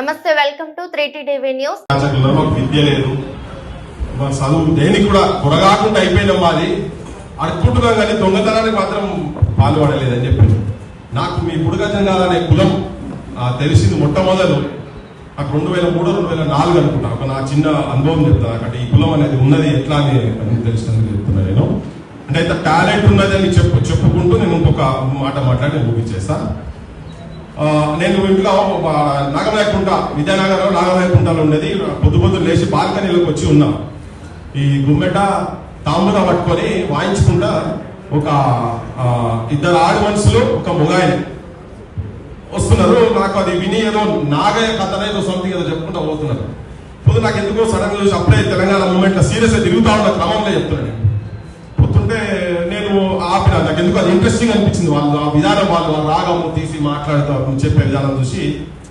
నమస్తే, welcome to 3T TV news. విద్య లేదు, చదువు దేనికి కూడా కొరగాకుండా అయిపోయినాం. మాది అనుకుంటున్నాం కానీ దొంగతనానికి మాత్రం పాల్పడలేదని చెప్పి నాకు మీ బుడగ జంగాలనే కులం తెలిసింది మొట్టమొదలు నాకు 2003, 2004 అనుకుంటా. ఒక నా చిన్న అనుభవం చెప్తాను. అంటే ఈ కులం అనేది ఉన్నది ఎట్లా అని తెలిసినందుకు చెప్తున్నా. నేను అంటే ఇంత టాలెంట్ ఉన్నది అని చెప్పుకుంటూ నేను ఇంకొక మాట మాట్లాడి నేను ముగించేస్తా. నేను ఇంట్లో నాగమయ్యకుంట, విద్యానగర్ నాగమయ్యకుంటలో ఉండేది. పొద్దు లేచి బాల్కనీలోకి వచ్చి ఉన్నా. ఈ గుమ్మెట తాంబూలం పట్టుకొని వాయించుకుంటా ఒక ఇద్దరు ఆడి మనుషులు ఒక మొగాయని వస్తున్నారు. నాకు అది విని ఏదో నాగయ్య కథ ఏదో సంథింగ్ ఏదో చెప్పుకుంటా పోతున్నారు. పొద్దు నాకు ఎందుకో సడన్ గా చూసి అప్పుడే తెలంగాణ మూమెంట్ లో సీరియస్ గా తిరుగుతా ఉన్న క్రమంలో చెప్తున్నాను. పోతుంటే నేను ఆపిన, నాకు ఎందుకు అది ఇంట్రెస్టింగ్ అనిపించింది. వాళ్ళు ఆ విధానం, వాళ్ళు రాగము తీసి మాట్లాడుతూ చెప్పే విధానం చూసి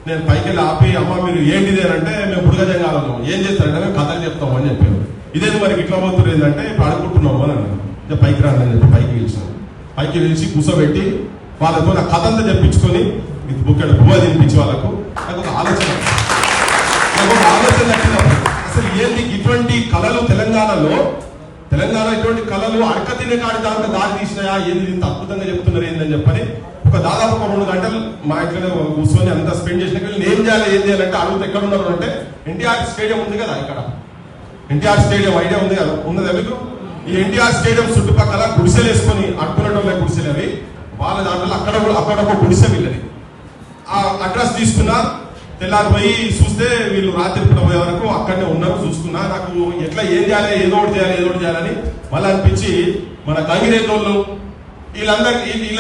నేను పైకి వెళ్ళి ఆపి, అమ్మ మీరు ఏంటిది అని అంటే, మేము బుడగ జంగాలను ఏం చేస్తారంటే మేము కథలు చెప్తాము అని చెప్పాను. ఇదేది మరి ఇట్లా పోతున్నారు ఏంటంటే ఇప్పుడు అడుగుతున్నాము అని అన్నాను. పైకి రాని చెప్పి పైకి పిలిచాను. పైకి పిలిచి కూర్చోబెట్టి వాళ్ళతో నా కథ అంతా చెప్పించుకొని బుక్కడ పువ్వ తినిపించి వాళ్ళకు నాకు ఒక ఆలోచన వచ్చినప్పుడు అసలు ఏంటి ఇటువంటి కళలు తెలంగాణ ఇటువంటి కళలు అడక తినే కాడి దాంట్లో దారి తీసినాయా, ఏంది ఇంత అద్భుతంగా చెప్తున్నారు ఏందని చెప్పని ఒక దాదాపు 2 గంటలు మా ఇంట్లోనే కూర్చొని అంతా స్పెండ్ చేసిన. ఏం చేయాలి ఏం చేయాలంటే అడుగుతూ ఎక్కడ ఉన్నారు అంటే ఎన్టీఆర్ స్టేడియం ఉంది కదా, ఇక్కడ ఎన్టీఆర్ స్టేడియం ఐడియా ఉంది కదా, ఉన్నది మీకు. ఈ ఎన్టీఆర్ స్టేడియం చుట్టుపక్కల గుడిసెలు వేసుకొని అడుకునేటోళ్ళ గుడిసెలు అవి. వాళ్ళ దాంట్లో అక్కడ ఒక గుడిసె వీళ్ళది. ఆ అడ్రస్ తీసుకున్నా, తెల్లారి పోయి చూస్తే వీళ్ళు రాత్రి పూట పోయే వరకు అక్కడనే ఉన్నారు. చూసుకున్నా నాకు ఎట్లా ఏం చేయాలి, ఏదో ఒకటి చేయాలని మళ్ళీ అనిపించి మన గంగిరెద్దోళ్ళు వీళ్ళ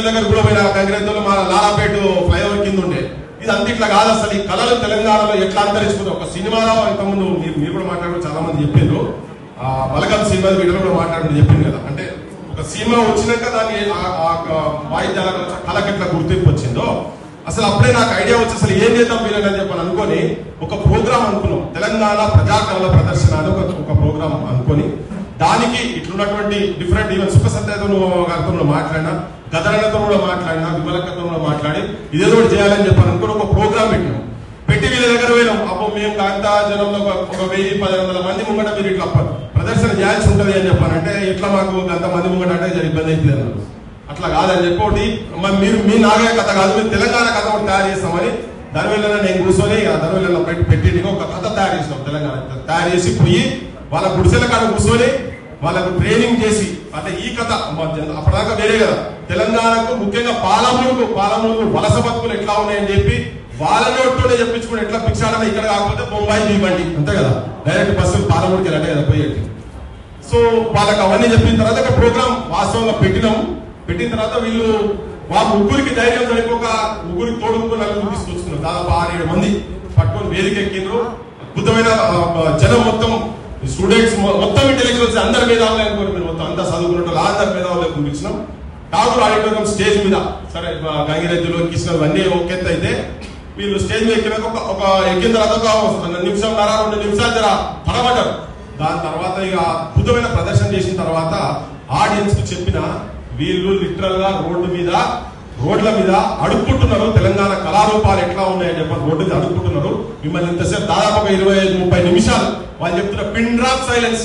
దగ్గర కూడా పోయిన గంగిరెద్దోళ్ళు మా లాలాపేట ఫ్లైఓవర్ కింద ఉండే. ఇది అంత ఇట్లా కాదు. అసలు ఈ కళలు తెలంగాణలో ఎట్లా అంతరించుకుంటాం. ఒక సినిమాలో ఇంతకుముందు మీరు కూడా మాట్లాడుతూ చాలా మంది చెప్పారు. బలగం సినిమా వీటిలో కూడా మాట్లాడుతూ చెప్పింది కదా. అంటే ఒక సినిమా వచ్చినాక దాన్ని వాయిద్యాల కళకి ఎట్లా గుర్తింపు వచ్చిందో అసలు అప్పుడే నాకు ఐడియా వచ్చి అసలు ఏం చేద్దాం వీళ్ళని చెప్పని అనుకొని ఒక ప్రోగ్రామ్ అనుకున్నాం. తెలంగాణ ప్రజాకళల ప్రదర్శన అని ఒక ప్రోగ్రామ్ అనుకొని దానికి ఇట్లున్నటువంటి డిఫరెంట్ ఈవెన్ సుఖ సత్యతో గారితో మాట్లాడినా, గదరణతో కూడా మాట్లాడినా, విమలకతో కూడా మాట్లాడి ఇదేదో చేయాలని చెప్పని అనుకుని ఒక ప్రోగ్రామ్ పెట్టినాం. పెట్టి వీళ్ళ దగ్గర పోయినాం. అప్పుడు మేము కాంతా జనంలో ఒక 1000-1500 మంది ముంగట మీరు ఇట్లా ప్రదర్శన చేయాల్సి ఉంటుంది అని చెప్పానంటే, ఇట్లా మాకు అంతమంది ముంగట అంటే ఇబ్బంది అవుతుంది. అట్లా కాదని చెప్పి మీరు మీ నాగయ్య కథ కాదు, మీరు తెలంగాణ కథ ఒకటి తయారు చేస్తామని దానివల్ల నేను కూర్చొని దానివల్ల పెట్టి ఒక కథ తయారు చేసినాం. తెలంగాణ తయారు చేసి పోయి వాళ్ళ గుడిసెల కాడ కూర్చొని వాళ్ళకు ట్రైనింగ్ చేసి, అంటే ఈ కథ అప్పటిదాకా వేరే కదా, తెలంగాణకు ముఖ్యంగా పాలమూరు వలస బతుకులు ఎట్లా ఉన్నాయని చెప్పి వాళ్ళ నోట్లోనే చెప్పించుకుని ఎట్లా పిచ్చాడని ఇక్కడ కాకపోతే బొంబాయి తీయండి అంతే కదా, డైరెక్ట్ బస్సు పాలమూరుకి వెళ్ళంటే కదా పోయేది. సో వాళ్ళకి అవన్నీ చెప్పిన తర్వాత ఒక ప్రోగ్రామ్ వాస్తవంగా పెట్టిన తర్వాత వీళ్ళు ముగ్గురికి ధైర్యం సరిపోక ముగ్గురికి తోడుకు 4 తీసుకొచ్చుకున్నారు. దాదాపు 6-7 మంది పట్టుకొని వేదిక ఎక్కిండ్రు. అద్భుతమైన జనం మొత్తం స్టూడెంట్స్ మొత్తం ఇంటెలెక్చువల్స్ అందరి మేధావులు అనుకోరు. మీరు మొత్తం అంతా చదువుకున్నట్టు అందరి మేధావులు పంపించినాం. ఠాగూర్ ఆడిటోరియం స్టేజ్ మీద సరే గంగిరెద్దులు కిషన్ అన్నీ ఒకెత్త అయితే వీళ్ళు స్టేజ్ మీద ఎక్కినాక ఒక ఎక్కిన తర్వాత ఒక 1 నిమిషం 2 నిమిషాలు జర పడబడ్డారు. దాని తర్వాత ఇక అద్భుతమైన ప్రదర్శన చేసిన తర్వాత ఆడియన్స్ కు చెప్పిన వీళ్ళు లిటరల్ గా రోడ్ల మీద అడుక్కుంటున్నారు. తెలంగాణ కళారూపాలు ఎట్లా ఉన్నాయని చెప్పి రోడ్డు మీద అడుక్కుంటున్నారు. మిమ్మల్ని ఇంతసేపు దాదాపు ఒక 25-30 నిమిషాలు వాళ్ళు చెప్తున్న పిన్ డ్రాప్ సైలెన్స్,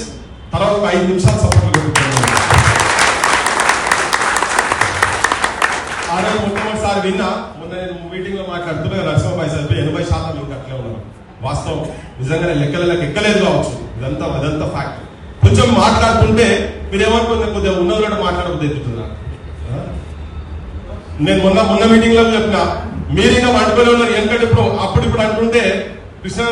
తర్వాత ఒక 5 నిమిషాలు సపోర్ట్ ఆ రోజు మొట్టమొదటిసారి విన్నా. మొన్న నేను మీటింగ్ లో మాట్లాడుతున్నా నరసింహ సార్ 80% ఇంకా అట్లే ఉన్నారు. వాస్తవం నిజంగానే లెక్కలకు ఎక్కలేదు కావచ్చు. ఇదంతా ఫ్యాక్ట్. కొంచెం మాట్లాడుతుంటే మీరేమనుకుంటే కొద్దిగా ఉన్నది మాట్లాడకపోతే ఎత్తుతున్నారు. నేను మొన్న మీటింగ్ లో చెప్పిన మీరు ఇంకా వండుకొని ఉన్నారు. ఎందుకంటే ఇప్పుడు అంటుంటే కృష్ణ